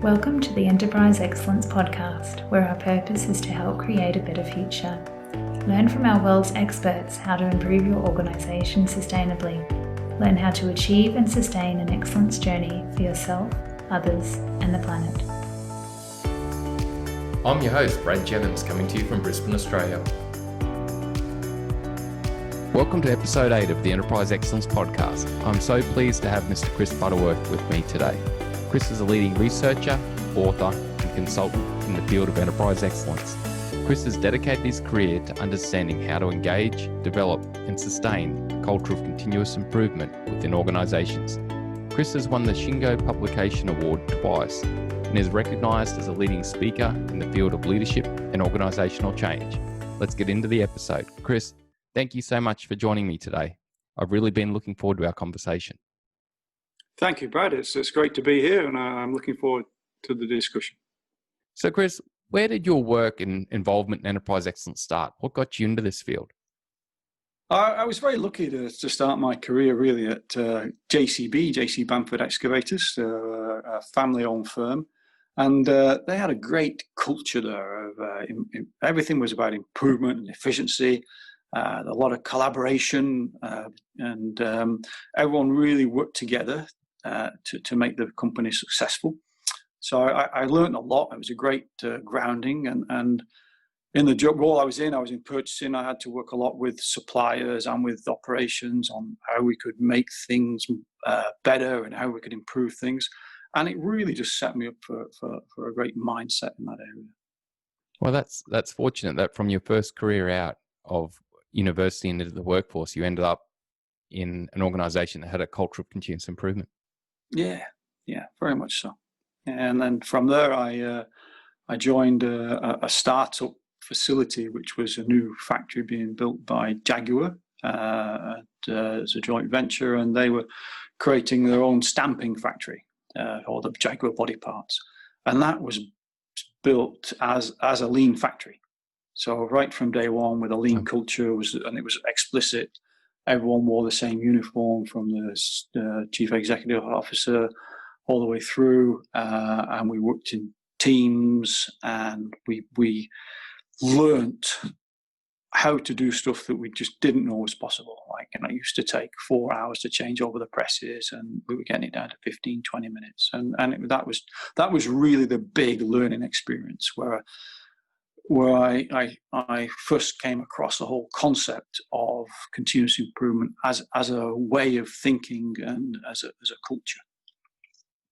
Welcome to the Enterprise Excellence Podcast, where our purpose is to help create a better future. Learn from our world's experts how to improve your organisation sustainably. Learn how to achieve and sustain an excellence journey for yourself, others, and the planet. I'm your host, Brad Jennings, coming to you from Brisbane, Australia. Welcome to episode 8 of the Enterprise Excellence Podcast. I'm so pleased to have Mr Chris Butterworth with me today. Chris is a leading researcher, author, and consultant in the field of enterprise excellence. Chris has dedicated his career to understanding how to engage, develop, and sustain a culture of continuous improvement within organisations. Chris has won the Shingo Publication Award twice and is recognised as a leading speaker in the field of leadership and organisational change. Let's get into the episode. Chris, thank you so much for joining me today. I've really been looking forward to our conversation. Thank you, Brad. It's great to be here, and I'm looking forward to the discussion. So, Chris, where did your work and involvement in enterprise excellence start? What got you into this field? I was very lucky to start my career really at JC Bamford Excavators, a family-owned firm, and they had a great culture there. Everything was about improvement and efficiency. A lot of collaboration, and everyone really worked together to make the company successful. So I learned a lot. It was a great grounding, and in the job role I was in purchasing. I had to work a lot with suppliers and with operations on how we could make things better and how we could improve things. And it really just set me up for a great mindset in that area. Well, that's fortunate that from your first career out of university into the workforce, you ended up in an organisation that had a culture of continuous improvement. Yeah, very much so. And then from there, I joined a startup facility, which was a new factory being built by Jaguar as a joint venture, and they were creating their own stamping factory, or the Jaguar body parts, and that was built as a lean factory. So right from day one, with a lean culture, and it was explicit. Everyone wore the same uniform, from the chief executive officer all the way through, and we worked in teams, and we learnt how to do stuff that we just didn't know was possible. Like, it used to take 4 hours to change over the presses, and we were getting it down to 15, 20 minutes. That was really the big learning experience where I first came across the whole concept of continuous improvement as a way of thinking and as a culture.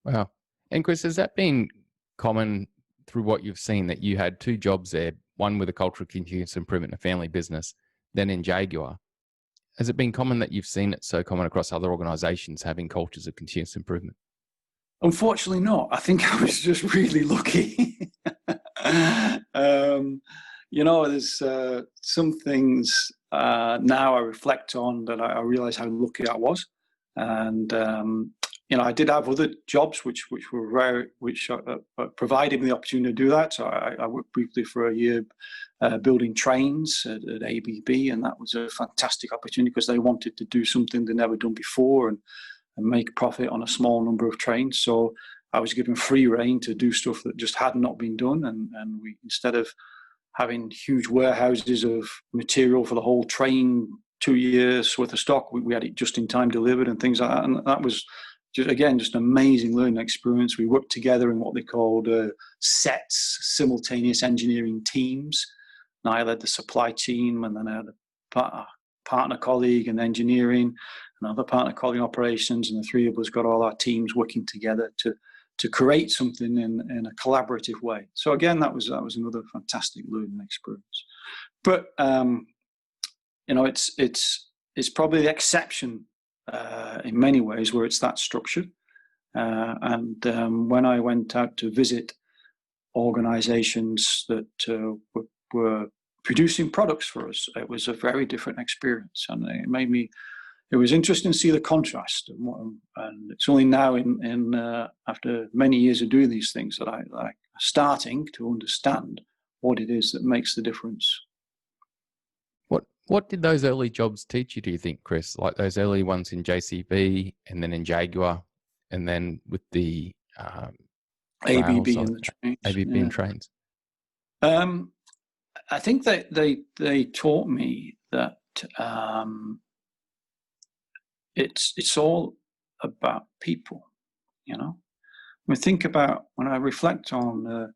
Wow. And Chris, has that been common through what you've seen, that you had two jobs there, one with a culture of continuous improvement in a family business, then in Jaguar? Has it been common that you've seen it so common across other organisations having cultures of continuous improvement? Unfortunately not. I think I was just really lucky. There's some things now I reflect on that I realize how lucky I was. And, I did have other jobs which provided me the opportunity to do that. So I worked briefly for a year building trains at ABB, and that was a fantastic opportunity because they wanted to do something they'd never done before and make profit on a small number of trains. So I was given free rein to do stuff that just had not been done. And we, instead of having huge warehouses of material for the whole train, 2 years worth of stock, we had it just in time delivered and things like that. And that was just an amazing learning experience. We worked together in what they called sets, simultaneous engineering teams. And I led the supply team, and then I had a partner colleague in engineering, another partner colleague in operations, and the three of us got all our teams working together to create something in a collaborative way. So again, that was another fantastic learning experience. But it's probably the exception in many ways where it's that structured. And when I went out to visit organisations that were producing products for us, it was a very different experience, and it was interesting to see the contrast. And it's only now, in after many years of doing these things, that I'm starting to understand what it is that makes the difference. What did those early jobs teach you, do you think, Chris? Like those early ones in JCB and then in Jaguar, and then with the ABB rails, and the trains. ABB and trains. I think that they taught me that it's all about people. You know, when I reflect on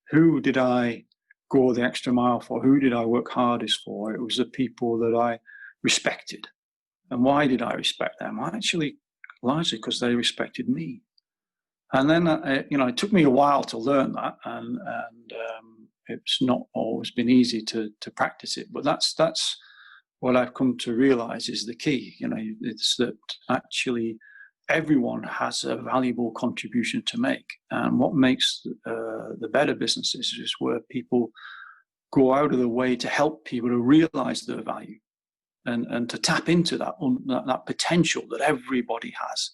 who did I go the extra mile for, who did I work hardest for, it was the people that I respected. And why did I respect them? Actually, largely because they respected me. And then, it took me a while to learn that, and it's not always been easy to practice it. But that's what I've come to realize is the key. It's that actually everyone has a valuable contribution to make, and what makes the better businesses is where people go out of the way to help people to realize their value, and to tap into that potential that everybody has.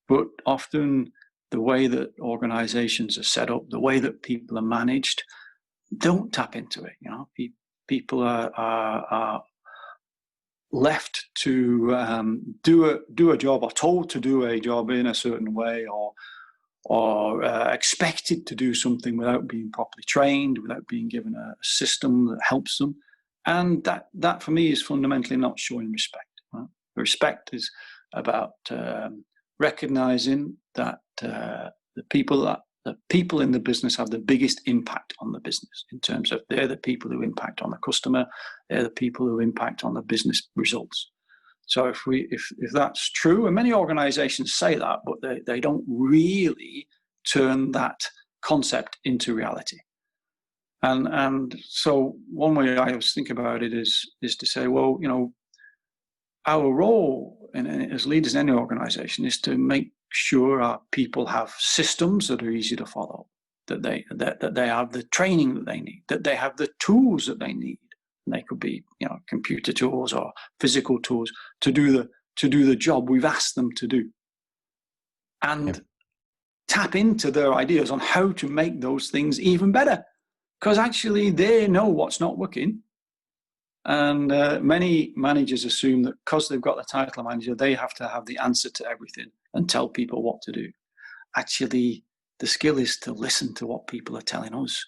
But often the way that organizations are set up, the way that people are managed, don't tap into it. People are left to do a job, or told to do a job in a certain way, or expected to do something without being properly trained, without being given a system that helps them. And that for me is fundamentally not showing respect. Right? Respect is about recognizing that the people in the business have the biggest impact on the business, in terms of they're the people who impact on the customer, they're the people who impact on the business results. So if that's true, and many organizations say that, but they don't really turn that concept into reality. And so one way I always think about it is to say, well, our role as leaders in any organization is to make sure our people have systems that are easy to follow, that they have the training that they need, that they have the tools that they need. And they could be, computer tools or physical tools to do the job we've asked them to do. And tap into their ideas on how to make those things even better. Because actually they know what's not working. And many managers assume that because they've got the title of manager, they have to have the answer to everything and tell people what to do. Actually, the skill is to listen to what people are telling us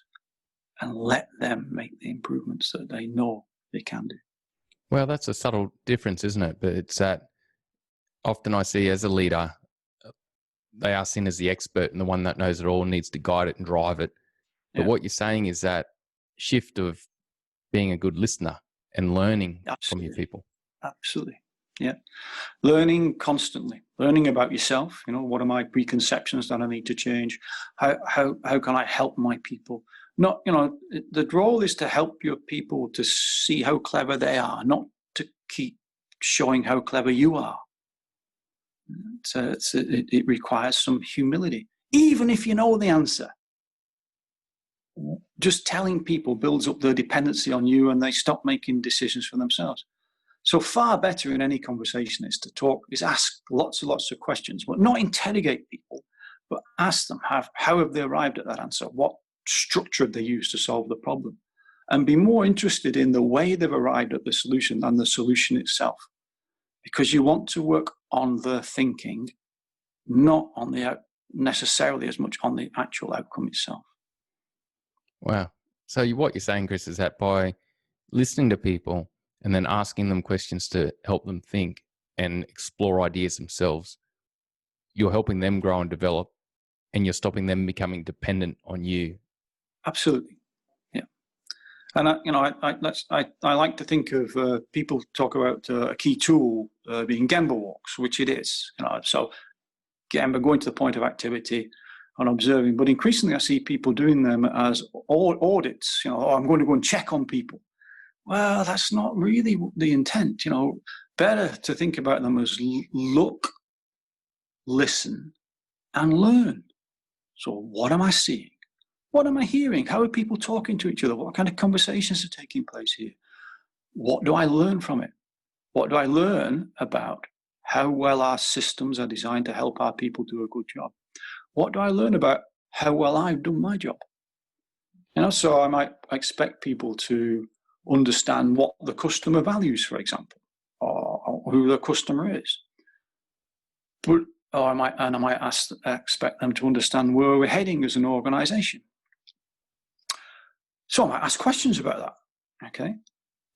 and let them make the improvements that they know they can do. Well, that's a subtle difference, isn't it? But it's that often I see as a leader, they are seen as the expert and the one that knows it all, needs to guide it and drive it. But what you're saying is that shift of being a good listener and learning from your people. Absolutely. Yeah. Learning constantly, learning about yourself. What are my preconceptions that I need to change? How can I help my people? Not, the role is to help your people to see how clever they are, not to keep showing how clever you are. It requires some humility, even if you know the answer. Just telling people builds up their dependency on you, and they stop making decisions for themselves. So far better in any conversation is ask lots and lots of questions, but not interrogate people, but ask them how have they arrived at that answer? What structure they use to solve the problem? And be more interested in the way they've arrived at the solution than the solution itself. Because you want to work on the thinking, not on necessarily as much on the actual outcome itself. Wow. So what you're saying, Chris, is that by listening to people and then asking them questions to help them think and explore ideas themselves, you're helping them grow and develop, and you're stopping them becoming dependent on you. Absolutely. Yeah. And I like to think of people talk about a key tool being Gemba walks, which it is. So Gemba, going to the point of activity and observing, but increasingly I see people doing them as audits. I'm going to go and check on people. Well, that's not really the intent. Better to think about them as look, listen, and learn. So what am I seeing? What am I hearing? How are people talking to each other? What kind of conversations are taking place here? What do I learn from it? What do I learn about how well our systems are designed to help our people do a good job? What do I learn about how well I've done my job? So I might expect people to understand what the customer values, for example, or who the customer is. But or I might expect them to understand where we're heading as an organisation. So I might ask questions about that, okay?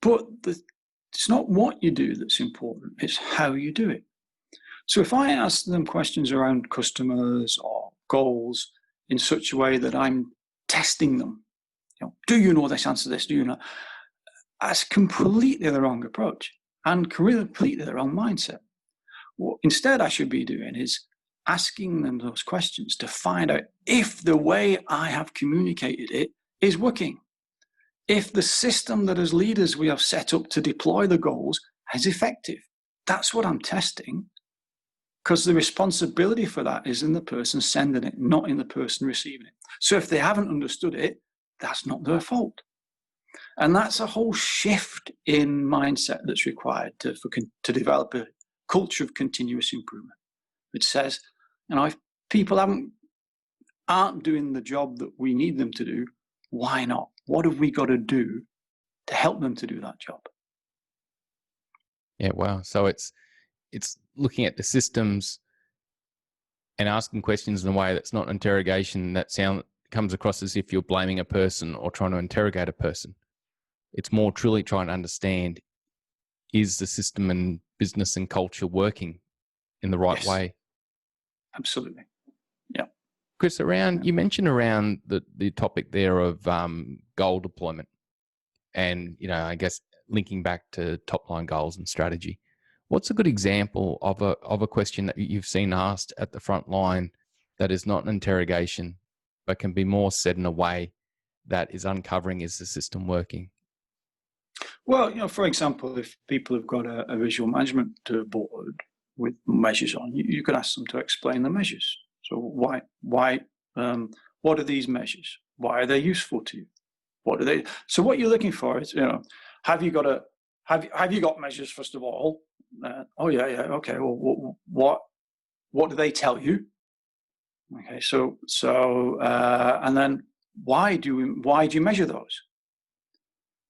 But it's not what you do that's important, it's how you do it. So if I ask them questions around customers or goals in such a way that I'm testing them, do you know this answer to this? Do you know? That's completely the wrong approach and completely the wrong mindset. What instead I should be doing is asking them those questions to find out if the way I have communicated it is working. If the system that as leaders we have set up to deploy the goals is effective. That's what I'm testing, because the responsibility for that is in the person sending it, not in the person receiving it. So if they haven't understood it, that's not their fault. And that's a whole shift in mindset that's required to develop a culture of continuous improvement, which says, if people aren't doing the job that we need them to do, why not? What have we got to do to help them to do that job? Yeah, wow. So it's looking at the systems and asking questions in a way that's not interrogation that comes across as if you're blaming a person or trying to interrogate a person. It's more truly trying to understand, is the system and business and culture working in the right way? Absolutely. Yeah. Chris, you mentioned around the topic there of goal deployment and, I guess linking back to top line goals and strategy. What's a good example of a question that you've seen asked at the front line that is not an interrogation, but can be more said in a way that is uncovering, is the system working? Well, for example, if people have got a visual management board with measures on, you could ask them to explain the measures. So why, what are these measures? Why are they useful to you? What are they? So what you're looking for is, have you got measures first of all? Oh yeah, okay. Well, what do they tell you? Okay, so and then why do you measure those?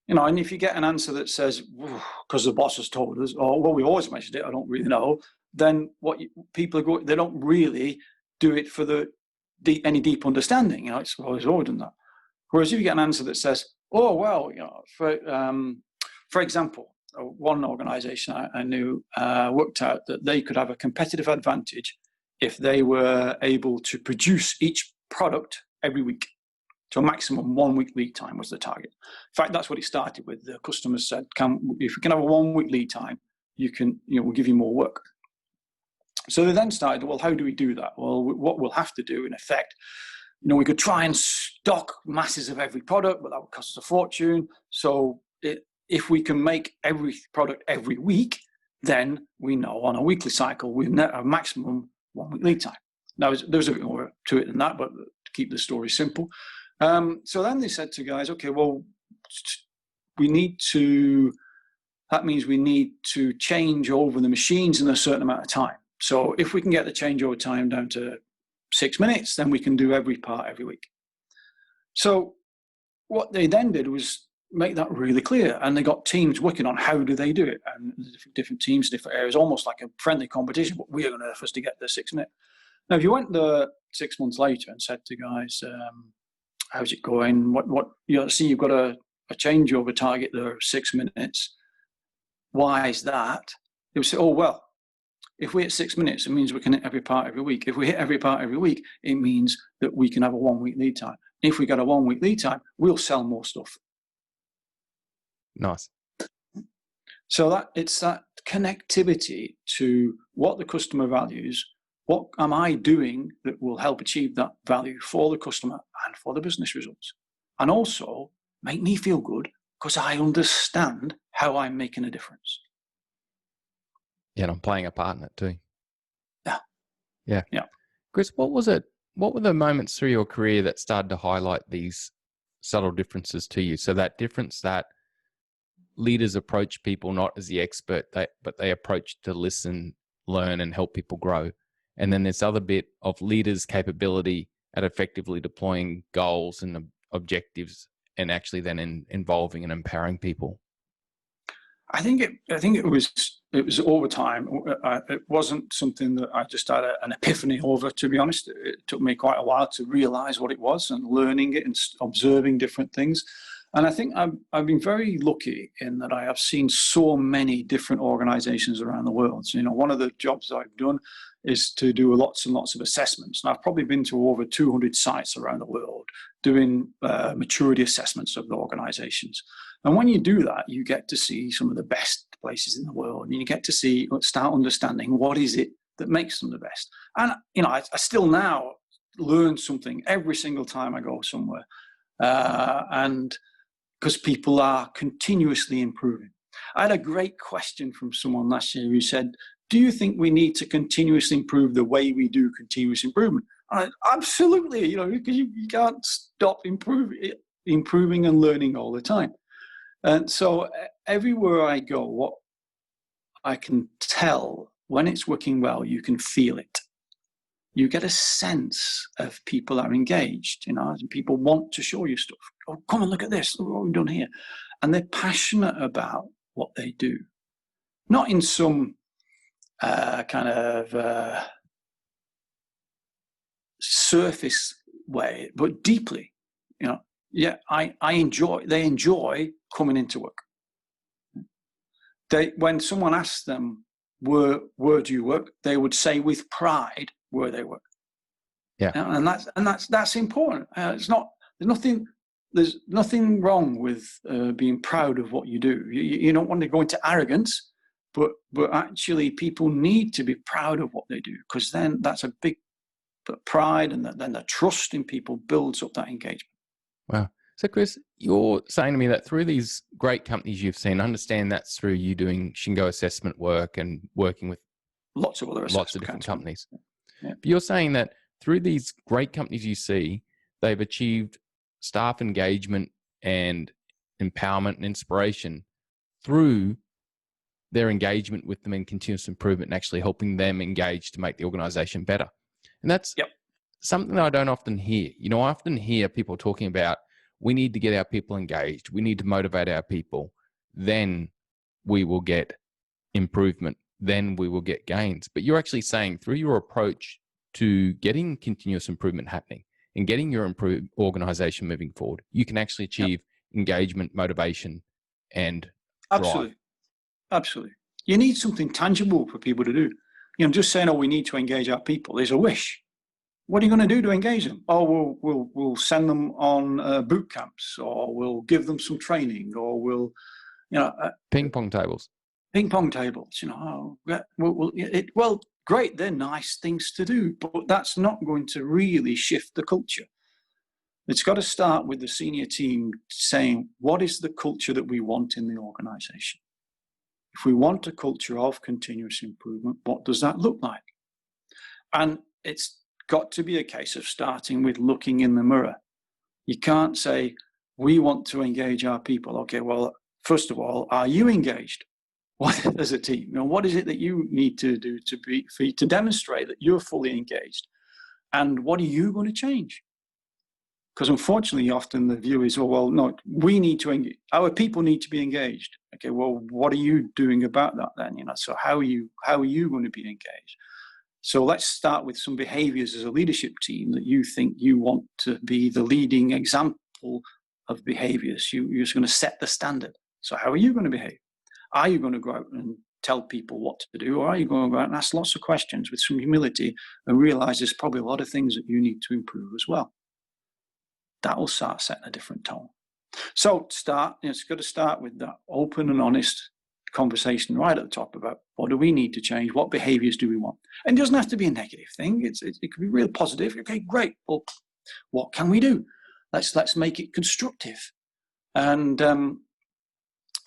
And if you get an answer that says, because the boss has told us, or, well, we always measured it, I don't really know, then people are going, they don't really do it for any deep understanding. It's always done that. Whereas if you get an answer that says, oh, well, for example, one organization I knew worked out that they could have a competitive advantage if they were able to produce each product every week. So a maximum 1 week lead time was the target. In fact, that's what it started with. The customers said, if we can have a 1 week lead time, we'll give you more work. So they then started, well, how do we do that? Well, what we'll have to do, in effect, we could try and stock masses of every product, but that would cost us a fortune. So if we can make every product every week, then we know on a weekly cycle, we have a maximum 1 week lead time. Now, there's a bit more to it than that, but to keep the story simple. So then they said to guys, okay, well, that means we need to change over the machines in a certain amount of time. So if we can get the changeover time down to 6 minutes, then we can do every part every week. So what they then did was make that really clear, and they got teams working on how do they do it, and different teams, different areas, almost like a friendly competition, but we are going to first to get the 6 minute. Now, if you went there 6 months later and said to guys, how's it going? What see, you've got a changeover target there of 6 minutes. Why is that? They would say, oh, well, if we hit 6 minutes, it means we can hit every part every week. If we hit every part every week, it means that we can have a 1 week lead time. If we got a 1 week lead time, we'll sell more stuff. Nice. So it's that connectivity to what the customer values. What am I doing that will help achieve that value for the customer and for the business results? And also make me feel good because I understand how I'm making a difference. Yeah, and I'm playing a part in it too. Yeah. Chris, what were the moments through your career that started to highlight these subtle differences to you? So that difference that leaders approach people not as the expert, but they approach to listen, learn, and help people grow. And then this other bit of leaders' capability at effectively deploying goals and objectives and actually then involving and empowering people. I think it was over time. It wasn't something that I just had an epiphany over. To be honest, it took me quite a while to realise what it was and learning it and observing different things. And I think I've been very lucky in that I have seen so many different organisations around the world. So, one of the jobs I've done is to do lots and lots of assessments. And I've probably been to over 200 sites around the world doing maturity assessments of the organisations. And when you do that, you get to see some of the best places in the world, and you get to start understanding what is it that makes them the best. And I still now learn something every single time I go somewhere, and because people are continuously improving. I had a great question from someone last year who said, "Do you think we need to continuously improve the way we do continuous improvement?" And absolutely, because you can't stop improving and learning all the time. And so everywhere I go, what I can tell when it's working well, you can feel it. You get a sense of people are engaged, and people want to show you stuff. Oh, come and look at this, look what we've done here. And they're passionate about what they do. Not in some kind of surface way, but deeply, Yeah, they enjoy coming into work. When someone asks them, where do you work? They would say with pride where they work. Yeah. And that's important. There's nothing wrong with being proud of what you do. You don't want to go into arrogance, but actually people need to be proud of what they do, because then that's a big pride, and then the trust in people builds up that engagement. Wow. So, Chris, you're saying to me that through these great companies you've seen, I understand that's through you doing Shingo assessment work and working with lots of different companies. Yeah. But you're saying that through these great companies you see, they've achieved staff engagement and empowerment and inspiration through their engagement with them in continuous improvement and actually helping them engage to make the organization better. And that's something that I don't often hear. I often hear people talking about, we need to get our people engaged. We need to motivate our people. Then we will get improvement. Then we will get gains. But you're actually saying through your approach to getting continuous improvement happening and getting your improved organization moving forward, you can actually achieve engagement, motivation, and drive. Absolutely. You need something tangible for people to do. Just saying, we need to engage our people is a wish. What are you going to do to engage them? Oh, we'll send them on boot camps, or we'll give them some training, or we'll, ping pong tables. Well, great, they're nice things to do, but that's not going to really shift the culture. It's got to start with the senior team saying, what is the culture that we want in the organization? If we want a culture of continuous improvement, what does that look like? And it's got to be a case of starting with looking in the mirror. You can't say, we want to engage our people. Okay, well, first of all, are you engaged? What as a team? What is it that you need to do for you to demonstrate that you're fully engaged? And what are you going to change? Because unfortunately, often the view is, no, we need to engage. Our people need to be engaged. Okay, well, what are you doing about that then? So how are you going to be engaged? So let's start with some behaviors as a leadership team that you think you want to be the leading example of behaviors. You're just going to set the standard. So how are you going to behave? Are you going to go out and tell people what to do, or are you going to go out and ask lots of questions with some humility and realize there's probably a lot of things that you need to improve as well? That will start setting a different tone. So it's got to start with that open and honest conversation right at the top about what do we need to change, what behaviors do we want. And it doesn't have to be a negative thing. It could be real positive. Okay, great. Well, what can we do? Let's make it constructive. And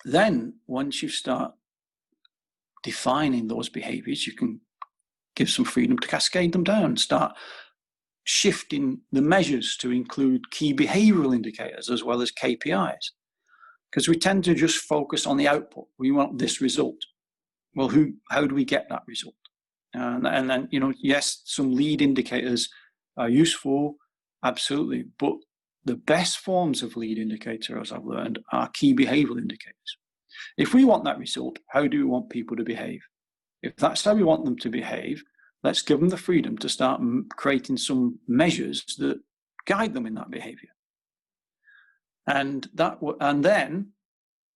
then once you start defining those behaviors, you can give some freedom to cascade them down, start shifting the measures to include key behavioral indicators as well as KPIs. Because we tend to just focus on the output. We want this result. Well, how do we get that result? And then, yes, some lead indicators are useful, absolutely. But the best forms of lead indicators, as I've learned, are key behavioral indicators. If we want that result, how do we want people to behave? If that's how we want them to behave, let's give them the freedom to start creating some measures that guide them in that behavior. And then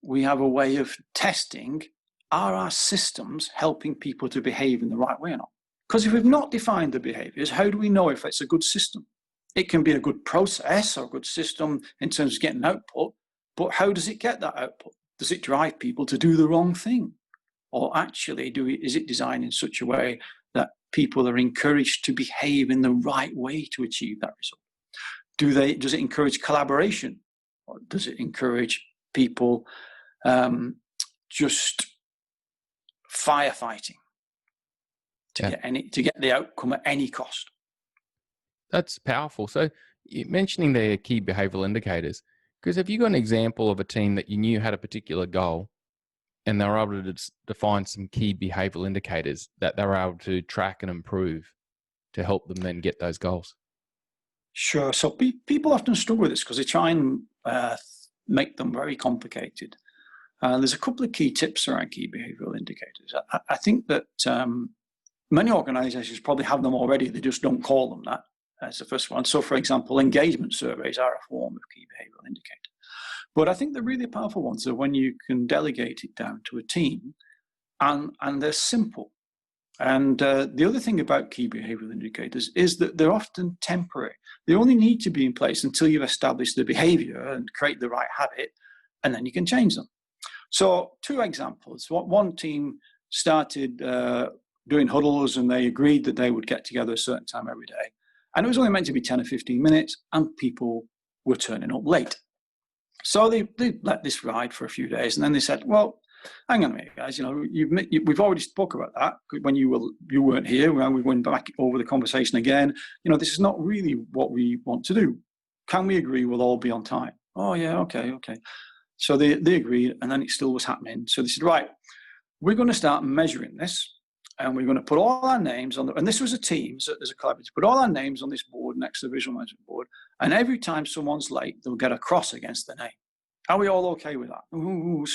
we have a way of testing, are our systems helping people to behave in the right way or not? Because if we've not defined the behaviors, how do we know if it's a good system? It can be a good process or a good system in terms of getting output, but how does it get that output? Does it drive people to do the wrong thing? Or actually, is it designed in such a way that people are encouraged to behave in the right way to achieve that result? Does it encourage collaboration? Or does it encourage people just firefighting to get the outcome at any cost? That's powerful. So you're mentioning the key behavioral indicators, because have you got an example of a team that you knew had a particular goal and they were able to define some key behavioral indicators that they were able to track and improve to help them then get those goals? Sure. So people often struggle with this because they try and make them very complicated. There's a couple of key tips around key behavioral indicators. I think that many organizations probably have them already. They just don't call them that. That's the first one. So, for example, engagement surveys are a form of key behavioral indicator. But I think the really powerful ones are when you can delegate it down to a team and they're simple. And the other thing about key behavioral indicators is that they're often temporary. They only need to be in place until you've established the behavior and create the right habit, and then you can change them. So 2 examples. One team started doing huddles and they agreed that they would get together a certain time every day. And it was only meant to be 10 or 15 minutes and people were turning up late. So they let this ride for a few days and then they said, well, hang on a minute, guys, we've already spoke about that when you weren't here. We went back over the conversation again. This is not really what we want to do. Can we agree we'll all be on time? Oh, yeah, okay. So they agreed, and then it still was happening. So they said, right, we're going to start measuring this, and we're going to put all our names on and this was a team, so as a collaborative, put all our names on this board next to the visual management board, and every time someone's late, they'll get a cross against their name. Are we all okay with that? Well,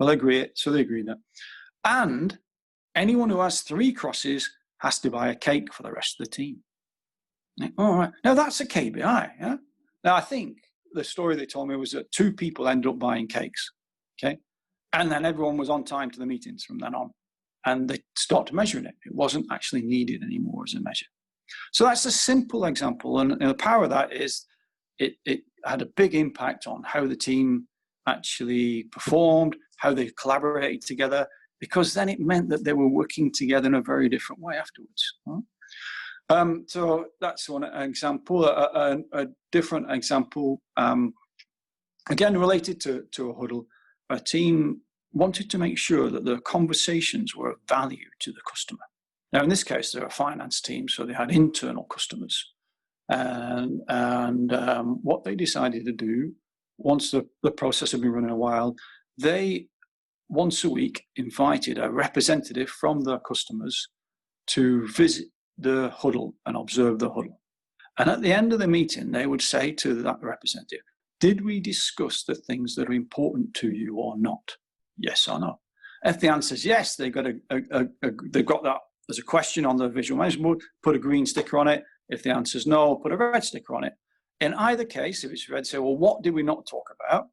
agree it. So they agreed that. And anyone who has 3 crosses has to buy a cake for the rest of the team. All right. Now that's a KPI. Yeah? Now I think the story they told me was that 2 people ended up buying cakes. Okay. And then everyone was on time to the meetings from then on. And they stopped measuring it. It wasn't actually needed anymore as a measure. So that's a simple example. And the power of that is it had a big impact on how the team actually performed, how they collaborated together, because then it meant that they were working together in a very different way afterwards. So that's one example. A different example, again, related to a huddle, a team wanted to make sure that the conversations were of value to the customer. Now, in this case, they're a finance team, so they had internal customers. And what they decided to do, once the process had been running a while, they once a week invited a representative from their customers to visit the huddle and observe the huddle. And at the end of the meeting, they would say to that representative, did we discuss the things that are important to you or not? Yes or no? If the answer is yes, they've got that as a question on the visual management board, put a green sticker on it. If the answer is no, put a red sticker on it. In either case, if it's red, say, well, what did we not talk about?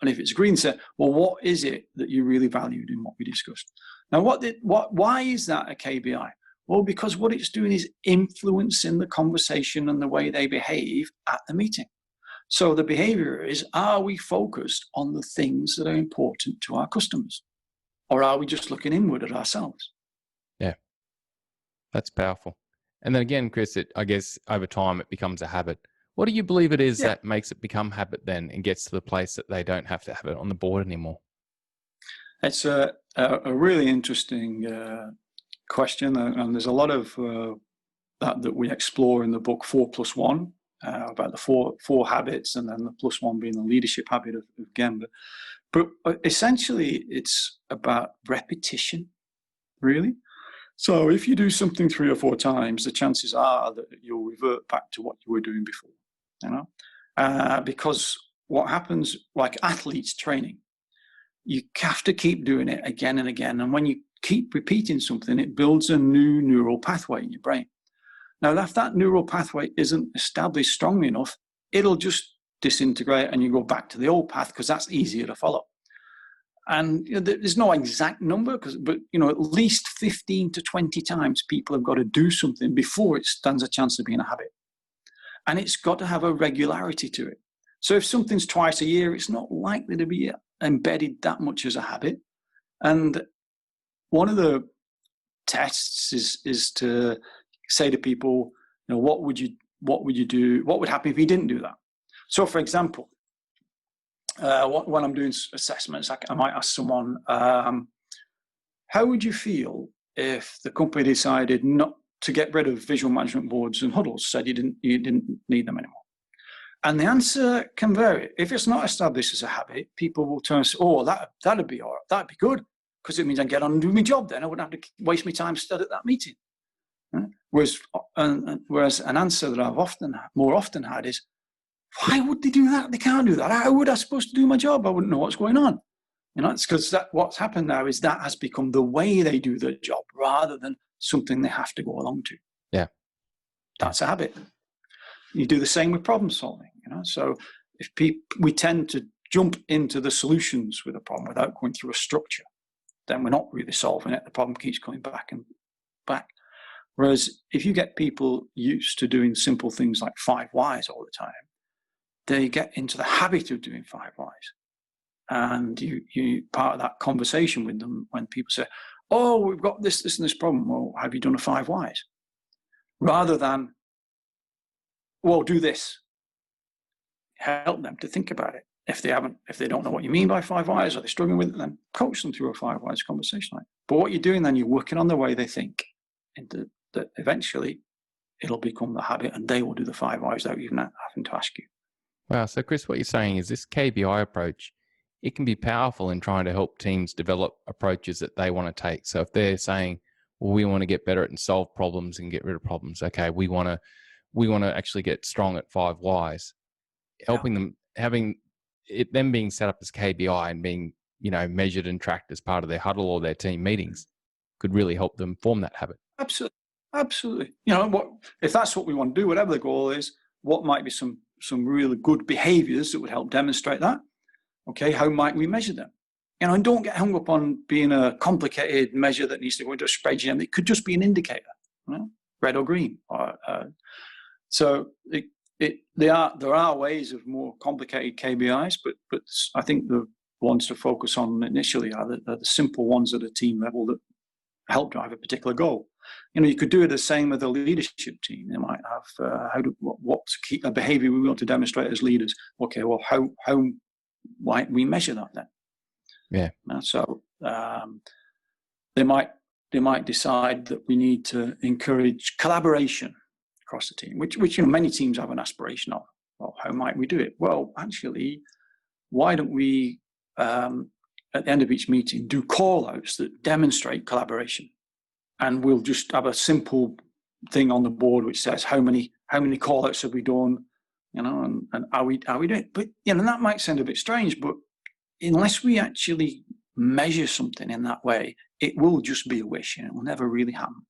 And if it's green, say, well, what is it that you really valued in what we discussed? Now, why is that a KPI? Well, because what it's doing is influencing the conversation and the way they behave at the meeting. So the behavior is, are we focused on the things that are important to our customers? Or are we just looking inward at ourselves? Yeah, that's powerful. And then again, Chris, I guess over time it becomes a habit. What do you believe it is that makes it become habit then and gets to the place that they don't have to have it on the board anymore? It's a really interesting question, and there's a lot of that we explore in the book 4+1 about the four habits, and then the +1 being the leadership habit of Gemba. But essentially, it's about repetition, really. So if you do something 3 or 4 times, the chances are that you'll revert back to what you were doing before, because what happens, like athletes training, you have to keep doing it again and again. And when you keep repeating something, it builds a new neural pathway in your brain. Now, if that neural pathway isn't established strong enough, it'll just disintegrate and you go back to the old path because that's easier to follow. And there's no exact number, but at least 15 to 20 times people have got to do something before it stands a chance of being a habit. And it's got to have a regularity to it. So if something's twice a year, it's not likely to be embedded that much as a habit. And one of the tests is to say to people, what would you do? What would happen if you didn't do that? So, for example, when I'm doing assessments, I might ask someone, how would you feel if the company decided not to get rid of visual management boards and huddles, said you didn't need them anymore? And the answer can vary. If it's not established as a habit, people will turn and say, oh, that'd be all right. That'd be good, because it means I get on and do my job then. I wouldn't have to waste my time studying at that meeting. Whereas an answer that I've more often had is, why would they do that? They can't do that. How would I supposed to do my job? I wouldn't know what's going on. It's because what's happened now is that has become the way they do their job rather than something they have to go along to. Yeah. That's a habit. You do the same with problem solving. So if we tend to jump into the solutions with a problem without going through a structure, then we're not really solving it. The problem keeps coming back and back. Whereas if you get people used to doing simple things like 5 whys all the time, they get into the habit of doing 5 whys. And you part of that conversation with them when people say, oh, we've got this and this problem. Well, have you done a 5 whys? Rather than, well, do this. Help them to think about it. If they don't know what you mean by 5 whys, or they're struggling with it, then coach them through a 5 whys conversation. But what you're doing then, you're working on the way they think, and that eventually it'll become the habit and they will do the 5 whys without even having to ask you. Wow. So Chris, what you're saying is this KBI approach, it can be powerful in trying to help teams develop approaches that they want to take. So if they're saying, well, we want to get better at and solve problems and get rid of problems. Okay. We want to actually get strong at 5 whys, helping them, having it, them being set up as KBI and being, measured and tracked as part of their huddle or their team meetings could really help them form that habit. Absolutely. If that's what we want to do, whatever the goal is, what might be some really good behaviors that would help demonstrate that? Okay, how might we measure them? And don't get hung up on being a complicated measure that needs to go into a spreadsheet. It could just be an indicator, red or green. So there are ways of more complicated KBIs, but I think the ones to focus on initially are the simple ones at a team level that help drive a particular goal. You could do it the same with a leadership team. They might have what's a behavior we want to demonstrate as leaders. Okay, well, how might we measure that then? Yeah. So they might decide that we need to encourage collaboration across the team, which many teams have an aspiration of. Well, how might we do it? Well, actually, why don't we at the end of each meeting do call-outs that demonstrate collaboration? And we'll just have a simple thing on the board which says how many call-outs have we done, and are we doing it? But that might sound a bit strange, but unless we actually measure something in that way, it will just be a wish, and it will never really happen.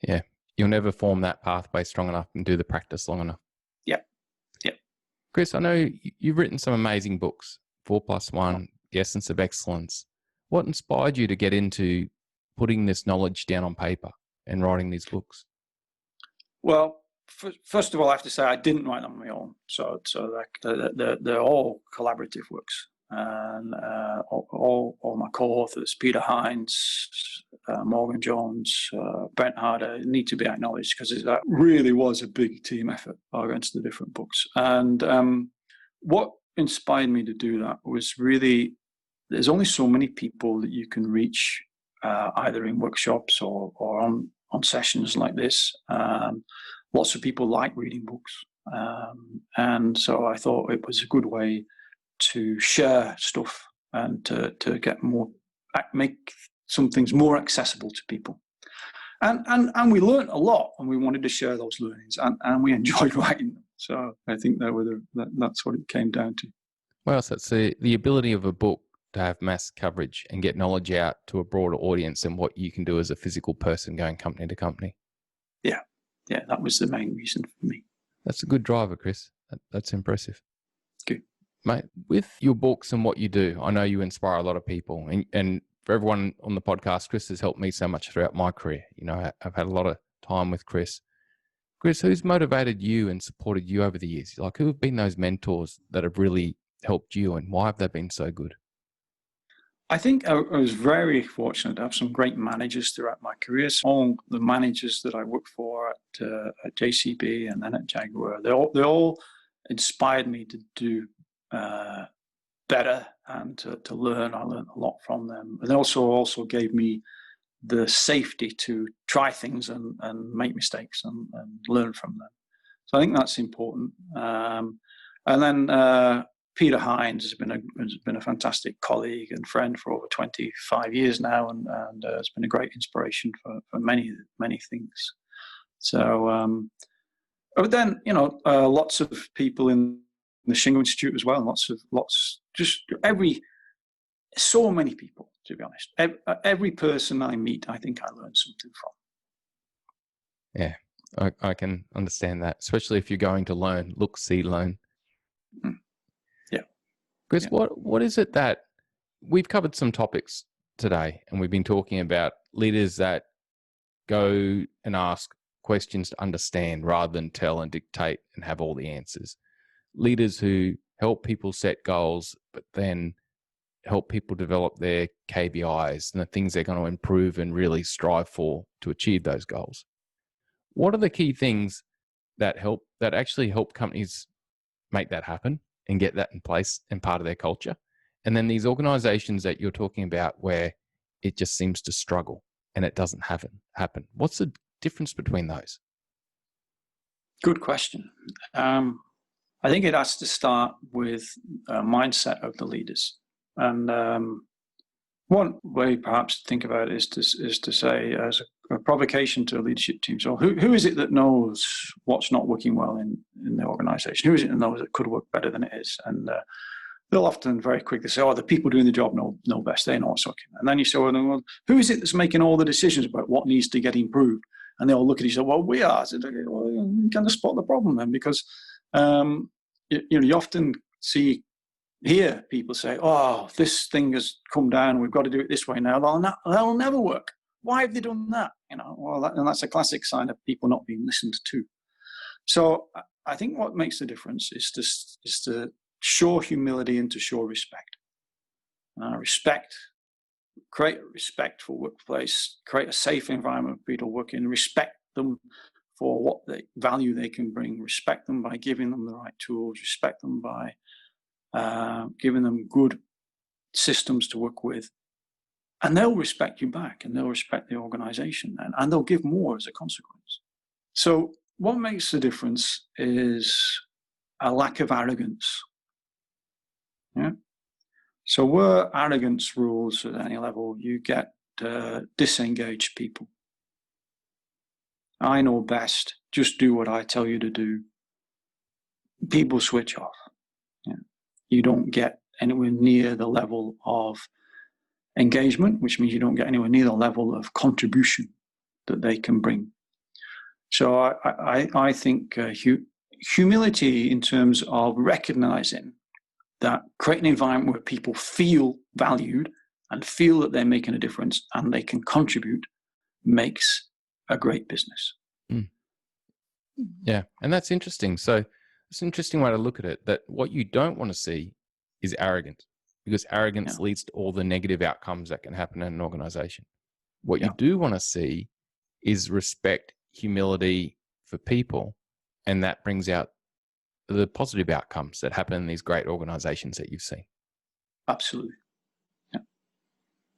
Yeah, you'll never form that pathway strong enough and do the practice long enough. Yep. Chris, I know you've written some amazing books, 4+1, The Essence of Excellence. What inspired you to get into putting this knowledge down on paper and writing these books? Well, first of all, I have to say I didn't write them on my own. So they're all collaborative works, and all my co-authors, Peter Hines, Morgan Jones, Brent Harder, need to be acknowledged because that really was a big team effort against the different books. And what inspired me to do that was really, there's only so many people that you can reach either in workshops or on sessions like this. Lots of people like reading books. And so I thought it was a good way to share stuff and to make some things more accessible to people. And we learned a lot, and we wanted to share those learnings, and we enjoyed writing them. So I think that's what it came down to. Well, so it's the ability of a book to have mass coverage and get knowledge out to a broader audience than what you can do as a physical person going company to company. Yeah, that was the main reason for me. That's a good driver, Chris. That's impressive. Good. Mate, with your books and what you do, I know you inspire a lot of people. And for everyone on the podcast, Chris has helped me so much throughout my career. You know, I've had a lot of time with Chris. Chris, who's motivated you and supported you over the years? Like, who have been those mentors that have really helped you, and why have they been so good? I think I was very fortunate to have some great managers throughout my career. So all the managers that I worked for at JCB and then at Jaguar, they all inspired me to do better and to learn. I learned a lot from them. And they also gave me the safety to try things and make mistakes and learn from them. So I think that's important. And then Peter Hines has been a fantastic colleague and friend for over 25 years now, and has been a great inspiration for many things. So, but then lots of people in the Shingo Institute as well. So many people, to be honest. Every person I meet, I think I learn something from. Yeah, I can understand that, especially if you're going to learn. Look, see, learn. Yeah. Chris, what is it that we've covered some topics today, and we've been talking about leaders that go and ask questions to understand rather than tell and dictate and have all the answers. Leaders who help people set goals, but then help people develop their KPIs and the things they're going to improve and really strive for to achieve those goals. What are the key things that actually help companies make that happen and get that in place and part of their culture? And then these organizations that you're talking about where it just seems to struggle and it doesn't happen. What's the difference between those? Good question. I think it has to start with a mindset of the leaders. And one way perhaps to think about it is to say, as a provocation to a leadership team, so who is it that knows what's not working well in the organization? Who is it that knows it could work better than it is? And they'll often very quickly say, the people doing the job know best, they know what's working. And then you say, well, who is it that's making all the decisions about what needs to get improved? And they'll look at each other, well, we are. So, well, you kind of spot the problem then, because you often hear people say, this thing has come down, we've got to do it this way now. That'll never work. Why have they done that? And that's a classic sign of people not being listened to. So I think what makes the difference is to show humility and to show respect. Create a respectful workplace, create a safe environment for people to work in, respect them for what value they can bring, respect them by giving them the right tools, respect them by giving them good systems to work with. And they'll respect you back, and they'll respect the organization, and they'll give more as a consequence. So what makes the difference is a lack of arrogance. Yeah. So where arrogance rules at any level, you get disengaged people. I know best, just do what I tell you to do. People switch off. Yeah. You don't get anywhere near the level of engagement, which means you don't get anywhere near the level of contribution that they can bring. So I think humility in terms of recognizing that creating an environment where people feel valued and feel that they're making a difference and they can contribute makes a great business. Yeah, and that's interesting. So it's an interesting way to look at it, that what you don't want to see is arrogance, because arrogance leads to all the negative outcomes that can happen in an organization. What you do want to see is respect, humility for people, and that brings out the positive outcomes that happen in these great organizations that you've seen. Absolutely. Yeah.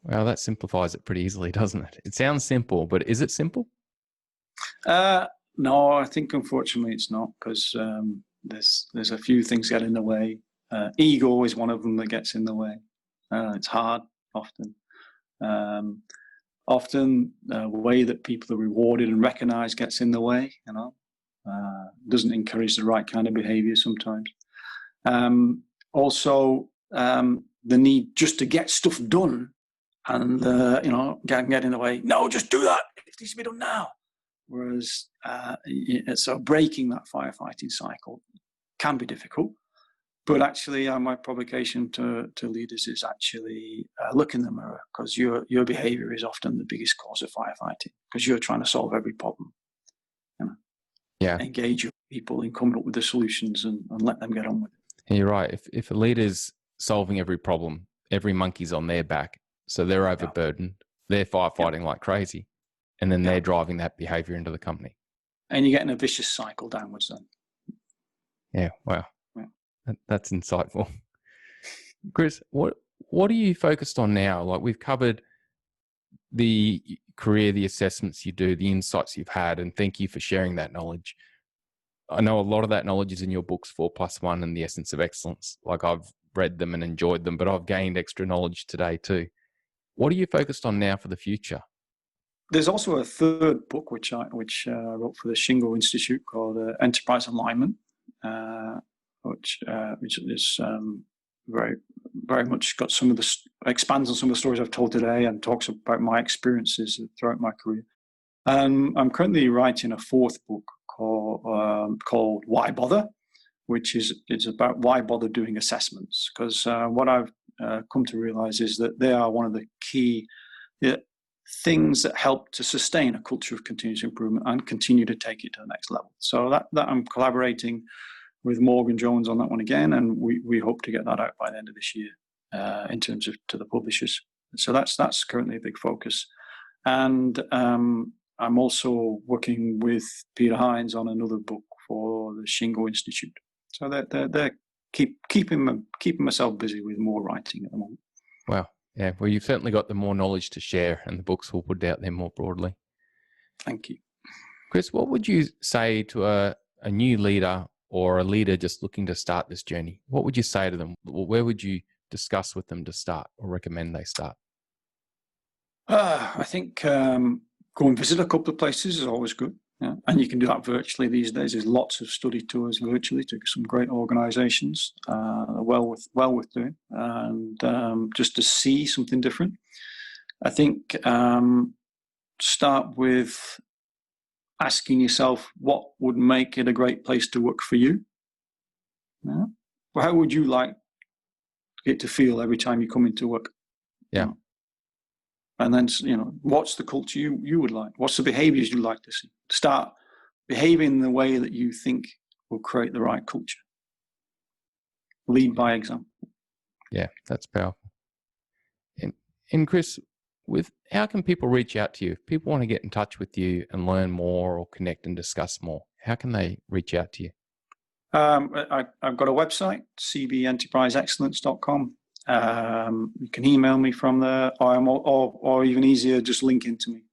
Well, that simplifies it pretty easily, doesn't it? It sounds simple, but is it simple? No, I think unfortunately it's not, because there's a few things get in the way. Ego is one of them that gets in the way. It's hard often. Often the way that people are rewarded and recognized gets in the way, doesn't encourage the right kind of behavior sometimes. Also, the need just to get stuff done and, get in the way. No, just do that. It needs to be done now. Whereas, so breaking that firefighting cycle can be difficult. But actually, my provocation to leaders is actually look in the mirror, because your behaviour is often the biggest cause of firefighting, because you're trying to solve every problem. Yeah. Engage your people in coming up with the solutions and let them get on with it. And you're right. If a leader's solving every problem, every monkey's on their back, so they're overburdened, they're firefighting like crazy, and then they're driving that behaviour into the company. And you're getting a vicious cycle downwards then. Yeah, wow. That's insightful. Chris, what are you focused on now? Like, we've covered the career, the assessments you do, the insights you've had, and thank you for sharing that knowledge. I know a lot of that knowledge is in your books, 4+1 and The Essence of Excellence. Like, I've read them and enjoyed them, but I've gained extra knowledge today too. What are you focused on now for the future? There's also a third book which I wrote for the Shingo Institute called Enterprise Alignment, which is very, very much got some of the expands on some of the stories I've told today and talks about my experiences throughout my career. I'm currently writing a fourth book called Why Bother, which is about why bother doing assessments. Because what I've come to realize is that they are one of the key things that help to sustain a culture of continuous improvement and continue to take it to the next level. So that I'm collaborating with Morgan Jones on that one again, and we hope to get that out by the end of this year in terms of to the publishers. So that's currently a big focus. And I'm also working with Peter Hines on another book for the Shingo Institute. So they're keeping myself busy with more writing at the moment. Wow. Yeah. Well, you've certainly got the more knowledge to share, and the books will put out there more broadly. Thank you. Chris, what would you say to a new leader or a leader just looking to start this journey? What would you say to them? Where would you discuss with them to start or recommend they start? I think go and visit a couple of places is always good. Yeah. And you can do that virtually these days. There's lots of study tours virtually to some great organisations, well worth doing, and just to see something different. I think start with asking yourself what would make it a great place to work for you. Yeah? Well, how would you like it to feel every time you come into work? Yeah. And then, what's the culture you would like? What's the behaviours you'd like to see? Start behaving in the way that you think will create the right culture. Lead by example. Yeah, that's powerful. And Chris, how can people reach out to you? If people want to get in touch with you and learn more or connect and discuss more, how can they reach out to you? I've got a website, cbenterpriseexcellence.com. You can email me from there, or even easier, just link into me.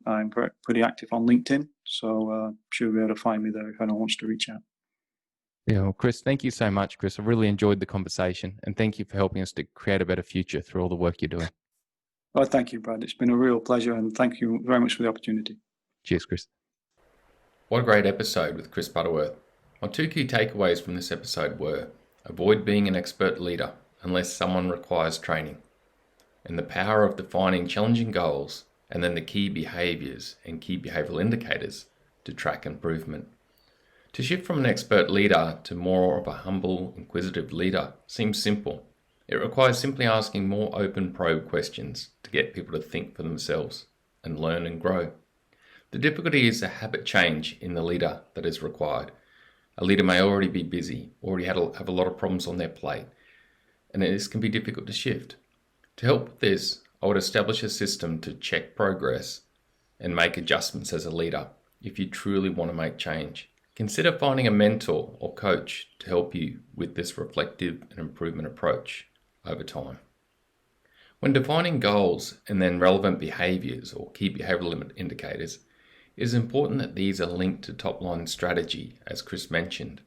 I'm pretty active on LinkedIn, so I'm sure you'll be able to find me there if anyone wants to reach out. Yeah, well, Chris, thank you so much, Chris. I really enjoyed the conversation, and thank you for helping us to create a better future through all the work you're doing. Well, thank you, Brad. It's been a real pleasure, and thank you very much for the opportunity. Cheers, Chris. What a great episode with Chris Butterworth. My two key takeaways from this episode were: avoid being an expert leader unless someone requires training, and the power of defining challenging goals and then the key behaviours and key behavioural indicators to track improvement. To shift from an expert leader to more of a humble, inquisitive leader seems simple. It requires simply asking more open probe questions to get people to think for themselves and learn and grow. The difficulty is a habit change in the leader that is required. A leader may already be busy, already have a lot of problems on their plate, and this can be difficult to shift. To help with this, I would establish a system to check progress and make adjustments as a leader if you truly want to make change. Consider finding a mentor or coach to help you with this reflective and improvement approach over time. When defining goals and then relevant behaviours or key behavioural indicators, it is important that these are linked to top-line strategy, as Chris mentioned.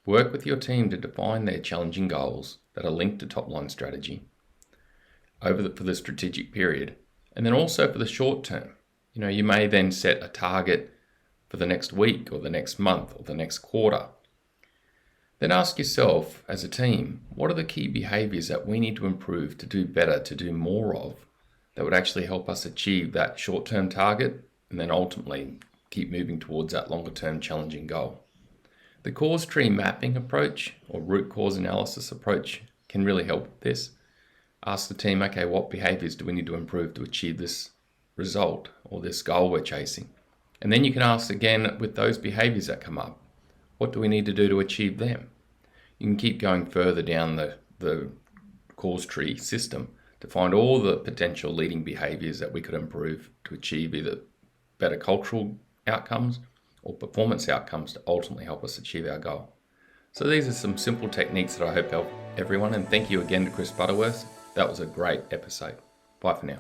Work with your team to define their challenging goals that are linked to top-line strategy for the strategic period, and then also for the short term. You may then set a target for the next week or the next month or the next quarter. Then ask yourself, as a team, what are the key behaviours that we need to improve, to do better, to do more of, that would actually help us achieve that short-term target and then ultimately keep moving towards that longer-term challenging goal. The cause tree mapping approach or root cause analysis approach can really help with this. Ask the team, okay, what behaviours do we need to improve to achieve this result or this goal we're chasing? And then you can ask again with those behaviours that come up, what do we need to do to achieve them? You can keep going further down the cause tree system to find all the potential leading behaviours that we could improve to achieve either better cultural outcomes or performance outcomes to ultimately help us achieve our goal. So these are some simple techniques that I hope help everyone, and thank you again to Chris Butterworth. That was a great episode. Bye for now.